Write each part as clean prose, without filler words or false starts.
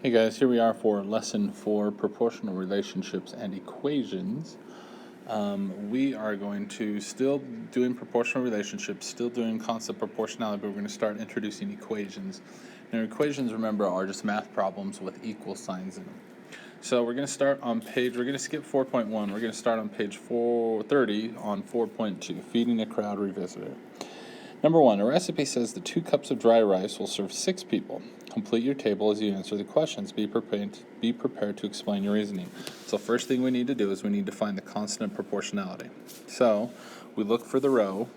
Hey guys, here we are for lesson 4, proportional relationships and equations. We are going to still doing proportional relationships, still doing constant proportionality, but we're going to start introducing equations. Now equations, remember, are just math problems with equal signs in them. So we're going to start on we're going to skip 4.1, we're going to start on page 430 on 4.2, feeding a crowd revisited. Number 1, a recipe says that 2 cups of dry rice will serve 6 people. Complete your table as you answer the questions. Be prepared to explain your reasoning. So first thing we need to do is we need to find the constant of proportionality. So we look for the row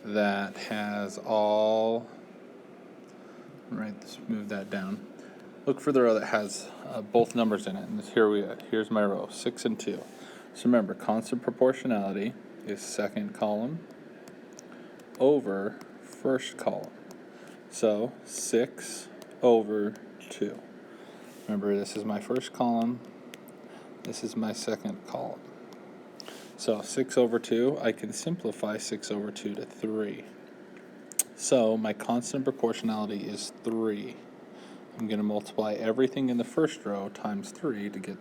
that has all, right, let's move that down. Look for the row that has both numbers in it. And here's my row, 6 and 2. So remember, constant proportionality is second column over first column. So 6 over 2. Remember, this is my first column. This is my second column. So 6 over 2, I can simplify 6 over 2 to 3. So my constant proportionality is 3. I'm going to multiply everything in the first row times 3 to get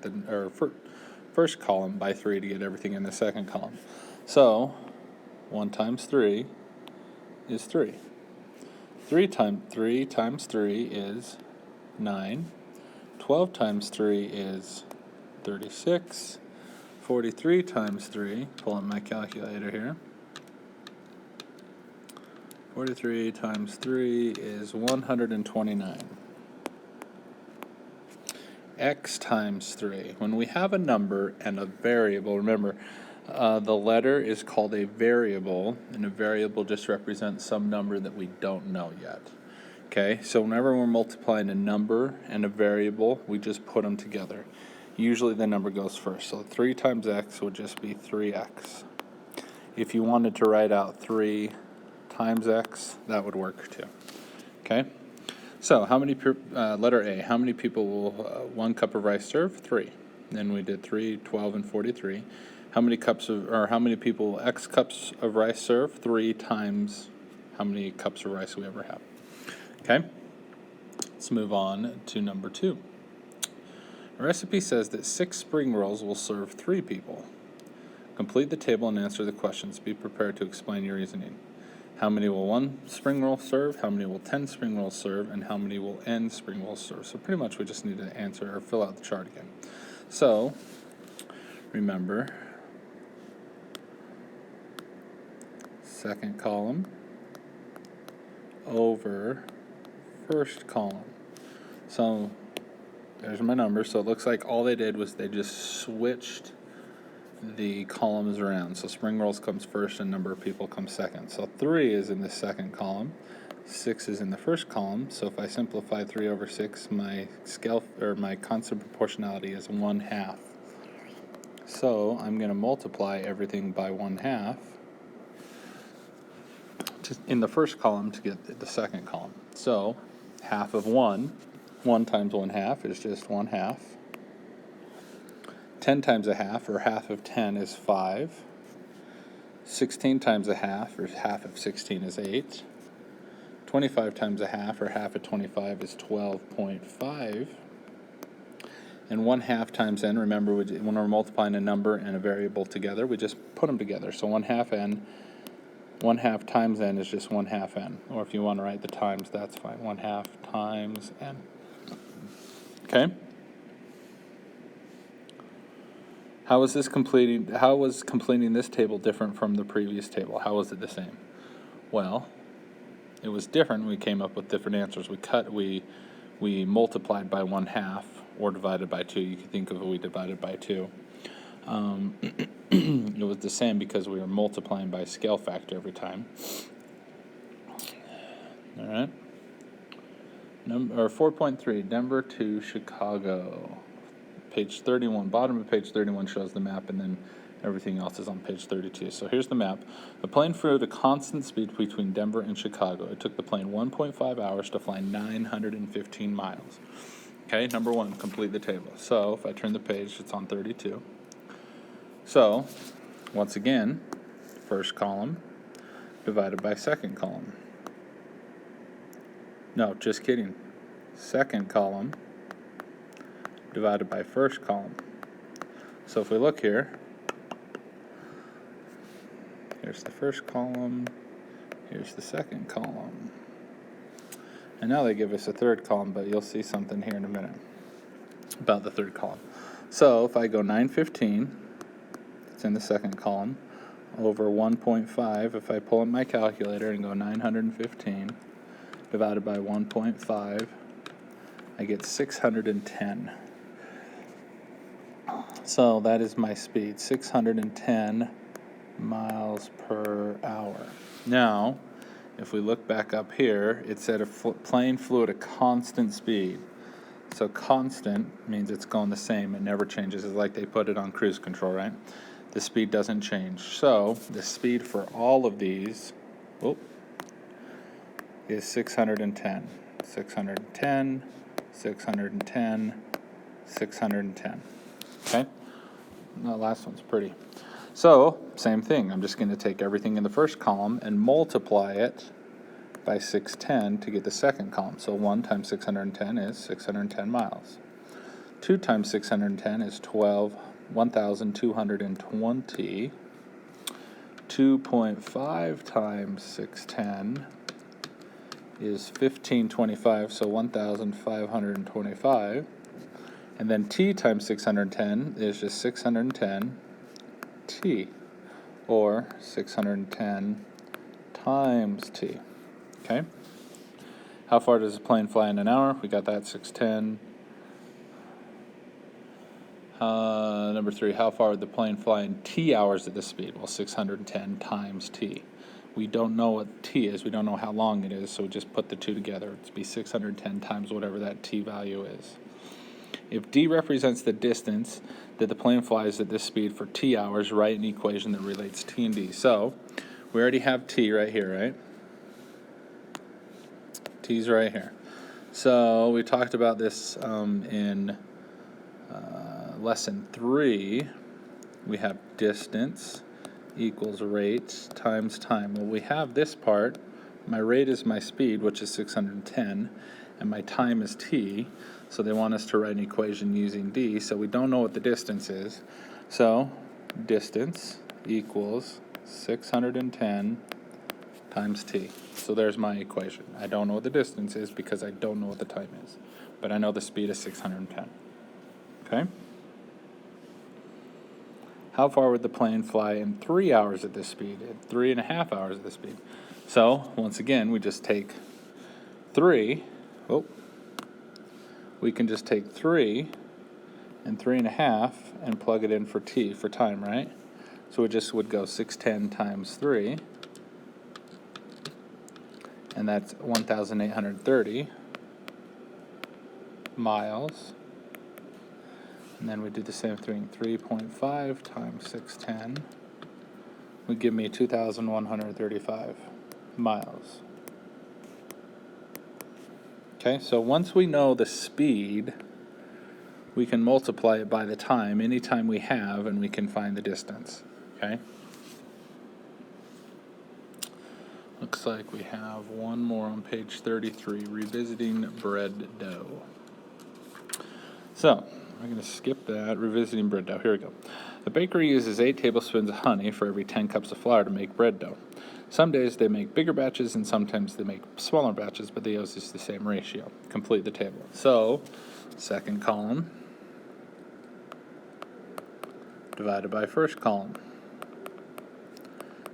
first column by 3 to get everything in the second column. So 1 times 3 is 3. 3 times 3 is 9. 12 times 3 is 36. 43 times 3, pull up my calculator here. 43 times 3 is 129. X times 3. When we have a number and a variable, remember, the letter is called a variable, and a variable just represents some number that we don't know yet. Okay, so whenever we're multiplying a number and a variable, we just put them together. Usually the number goes first, so 3 times x would just be 3x. If you wanted to write out 3 times x, that would work too. Okay, so how many, letter A, how many people will 1 cup of rice serve? 3. Then we did 3, 12, and 43. How many people will X cups of rice serve? 3 times how many cups of rice we ever have. Okay, let's move on to number 2. The recipe says that 6 spring rolls will serve 3 people. Complete the table and answer the questions. Be prepared to explain your reasoning. How many will 1 spring roll serve? How many will 10 spring rolls serve? And how many will n spring rolls serve? So pretty much we just need to answer or fill out the chart again. So remember, second column over first column. So there's my number. So it looks like all they did was they just switched the columns around. So spring rolls comes first and number of people comes second. So 3 is in the second column. 6 is in the first column. So if I simplify 3 over 6, my constant proportionality is 1/2. So I'm going to multiply everything by 1/2 in the first column to get the second column. So half of 1 times 1/2 is just 1/2. 10 times 1/2, or half of 10, is 5. 16 times 1/2, or half of 16, is 8. 25 times 1/2, or half of 25, is 12.5. And 1/2 times n, remember, when we're multiplying a number and a variable together, we just put them together. So 1/2 n, 1/2 times n is just 1/2 n. Or if you want to write the times, that's fine. 1/2 times n. Okay? How was completing this table different from the previous table? How was it the same? Well, it was different. We came up with different answers. We multiplied by 1/2 or divided by 2. You can think of it, we divided by 2. It was the same because we were multiplying by scale factor every time. All right. 4.3, Denver to Chicago. Page 31, bottom of page 31 shows the map, and then everything else is on page 32. So here's the map. The plane flew at a constant speed between Denver and Chicago. It took the plane 1.5 hours to fly 915 miles. Okay, number 1, complete the table. So if I turn the page, it's on 32. So once again, first column divided by second column. No, just kidding. Second column divided by first column. So if we look here, here's the first column, here's the second column. And now they give us a third column, but you'll see something here in a minute about the third column. So if I go 915, it's in the second column, over 1.5, if I pull up my calculator and go 915 divided by 1.5, I get 610. So that is my speed, 610 miles per hour. Now, if we look back up here, it said a plane flew at a constant speed. So constant means it's going the same. It never changes. It's like they put it on cruise control, right? The speed doesn't change. So the speed for all of these is 610. 610, 610, 610. Okay? The last one's pretty. So, same thing. I'm just going to take everything in the first column and multiply it by 610 to get the second column. So 1 times 610 is 610 miles. 2 times 610 is 1,220. 2.5 times 610 is 1,525, so 1,525. And then t times 610 is just 610 t, or 610 times t. Okay? How far does a plane fly in an hour? We got that, 610. Number 3, how far would the plane fly in t hours at this speed? Well, 610 times t. We don't know what t is. We don't know how long it is, so we just put the two together. It'd be 610 times whatever that t value is. If d represents the distance that the plane flies at this speed for t hours, write an equation that relates t and d. So, we already have t right here, right? T's right here. So, we talked about this in lesson 3. We have distance equals rate times time. Well, we have this part. My rate is my speed, which is 610, and my time is t. So they want us to write an equation using d. So we don't know what the distance is. So distance equals 610 times t. So there's my equation. I don't know what the distance is because I don't know what the time is. But I know the speed is 610. Okay? How far would the plane fly in 3 hours at this speed? At 3.5 hours at this speed. So, once again, we just take 3. We can just take 3 and 3.5 and plug it in for t, for time, right? So we just would go 610 times 3. And that's 1,830 miles. And then we do the same thing, 3.5 times 610 would give me 2,135 miles. Okay, so once we know the speed, we can multiply it by the time, any time we have, and we can find the distance. Okay? Looks like we have one more on page 33, revisiting bread dough. So, I'm going to skip that, revisiting bread dough. Here we go. The bakery uses 8 tablespoons of honey for every 10 cups of flour to make bread dough. Some days they make bigger batches and sometimes they make smaller batches, but they use the same ratio. Complete the table. So, second column divided by first column.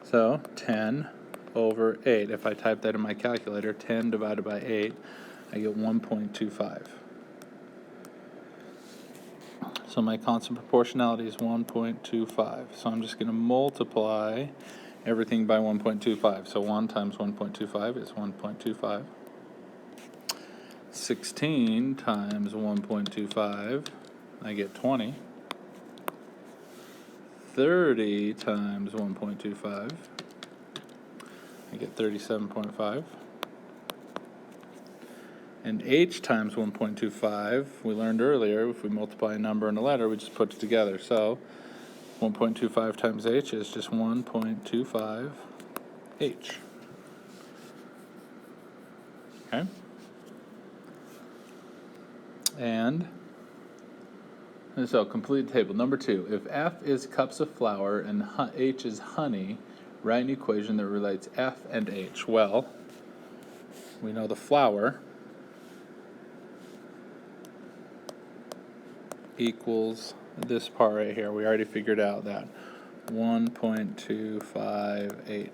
So, 10 over 8. If I type that in my calculator, 10 divided by 8, I get 1.25. So my constant proportionality is 1.25. So I'm just going to multiply everything by 1.25. So 1 times 1.25 is 1.25. 16 times 1.25, I get 20. 30 times 1.25, I get 37.5. And h times 1.25, we learned earlier, if we multiply a number and a letter, we just put it together. So 1.25 times h is just 1.25 h. Okay? And And so complete table. Number 2, if F is cups of flour and H is honey, write an equation that relates F and H. Well, we know the flour equals this part right here. We already figured out that 1.25H.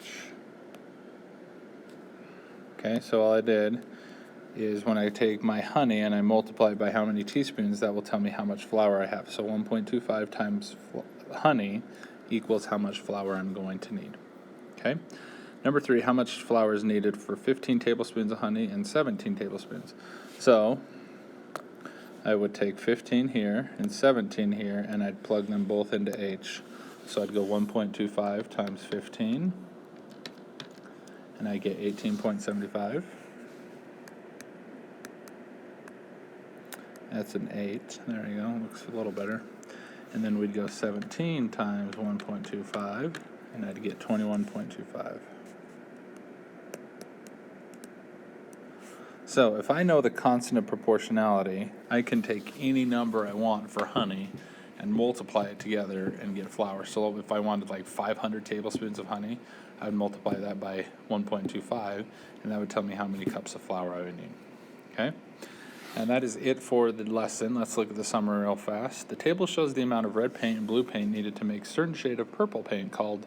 Okay, so all I did is when I take my honey and I multiply it by how many teaspoons, that will tell me how much flour I have. So 1.25 times honey equals how much flour I'm going to need. Okay. Number 3, how much flour is needed for 15 tablespoons of honey and 17 tablespoons? So I would take 15 here and 17 here, and I'd plug them both into H. So I'd go 1.25 times 15, and I get 18.75. That's an 8. There you go. Looks a little better. And then we'd go 17 times 1.25, and I'd get 21.25. So if I know the constant of proportionality, I can take any number I want for honey and multiply it together and get flour. So if I wanted like 500 tablespoons of honey, I would multiply that by 1.25, and that would tell me how many cups of flour I would need. Okay? And that is it for the lesson. Let's look at the summary real fast. The table shows the amount of red paint and blue paint needed to make a certain shade of purple paint called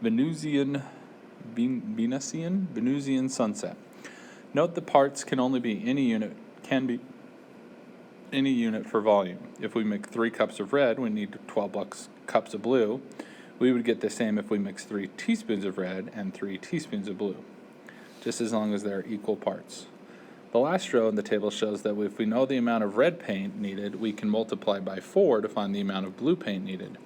Venusian sunset. Note the parts can only be any unit for volume. If we make 3 cups of red, we need 12 cups of blue. We would get the same if we mix 3 teaspoons of red and 3 teaspoons of blue, just as long as they're equal parts. The last row in the table shows that if we know the amount of red paint needed, we can multiply by 4 to find the amount of blue paint needed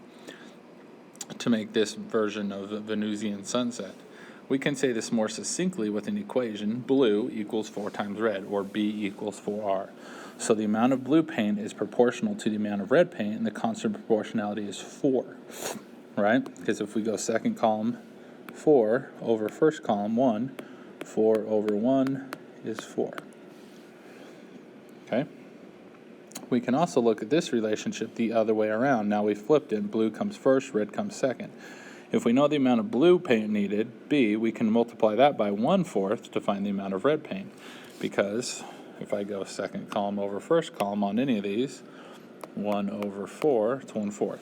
to make this version of the Venusian sunset. We can say this more succinctly with an equation: blue equals 4 times red, or B equals 4R. So the amount of blue paint is proportional to the amount of red paint, and the constant proportionality is 4, right? Because if we go second column 4 over first column 1, 4 over 1 is 4. Okay? We can also look at this relationship the other way around. Now we flipped it. Blue comes first, red comes second. If we know the amount of blue paint needed, B, we can multiply that by 1/4 to find the amount of red paint. Because if I go second column over first column on any of these, 1 over 4, it's 1/4.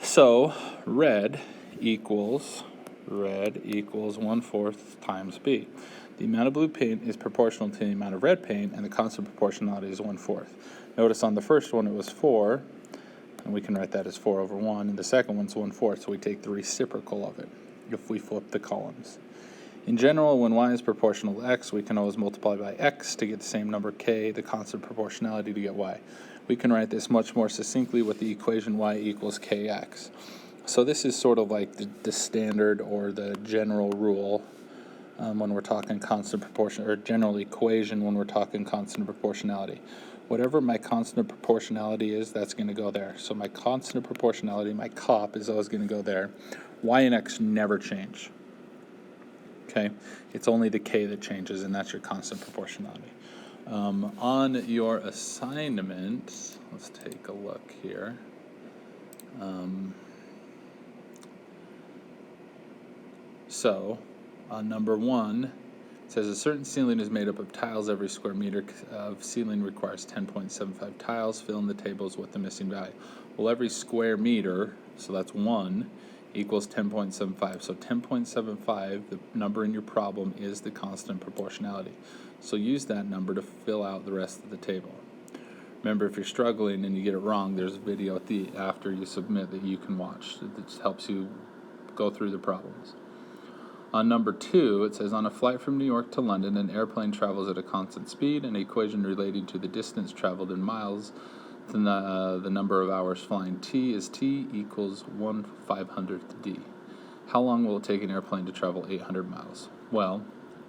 So red equals 1/4 times B. The amount of blue paint is proportional to the amount of red paint, and the constant proportionality is 1/4. Notice on the first one it was 4, and we can write that as 4 over 1, and the second one's 1/4, so we take the reciprocal of it if we flip the columns. In general, when y is proportional to x, we can always multiply by x to get the same number k, the constant proportionality to get y. We can write this much more succinctly with the equation y equals kx. So this is sort of like the standard or the general rule when we're talking constant proportion, or general equation when we're talking constant proportionality. Whatever my constant proportionality is, that's going to go there. So my constant proportionality, my COP, is always going to go there. Y and x never change. Okay? It's only the k that changes, and that's your constant proportionality. On your assignment, let's take a look here. So, on number 1, it says a certain ceiling is made up of tiles. Every square meter of ceiling requires 10.75 tiles. Fill in the tables with the missing value. Well, every square meter, so that's 1, equals 10.75. So 10.75, the number in your problem, is the constant proportionality. So use that number to fill out the rest of the table. Remember, if you're struggling and you get it wrong, there's a video after you submit that you can watch. It just helps you go through the problems. On number 2, it says, on a flight from New York to London, an airplane travels at a constant speed. An equation relating to the distance traveled in miles, the number of hours flying. T is T equals 1/500th D. How long will it take an airplane to travel 800 miles? Well,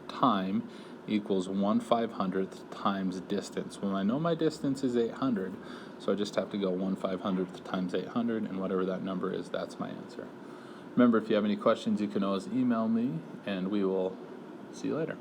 time equals 1/500th times distance. Well, I know my distance is 800, so I just have to go 1/500th times 800, and whatever that number is, that's my answer. Remember, if you have any questions, you can always email me, and we will see you later.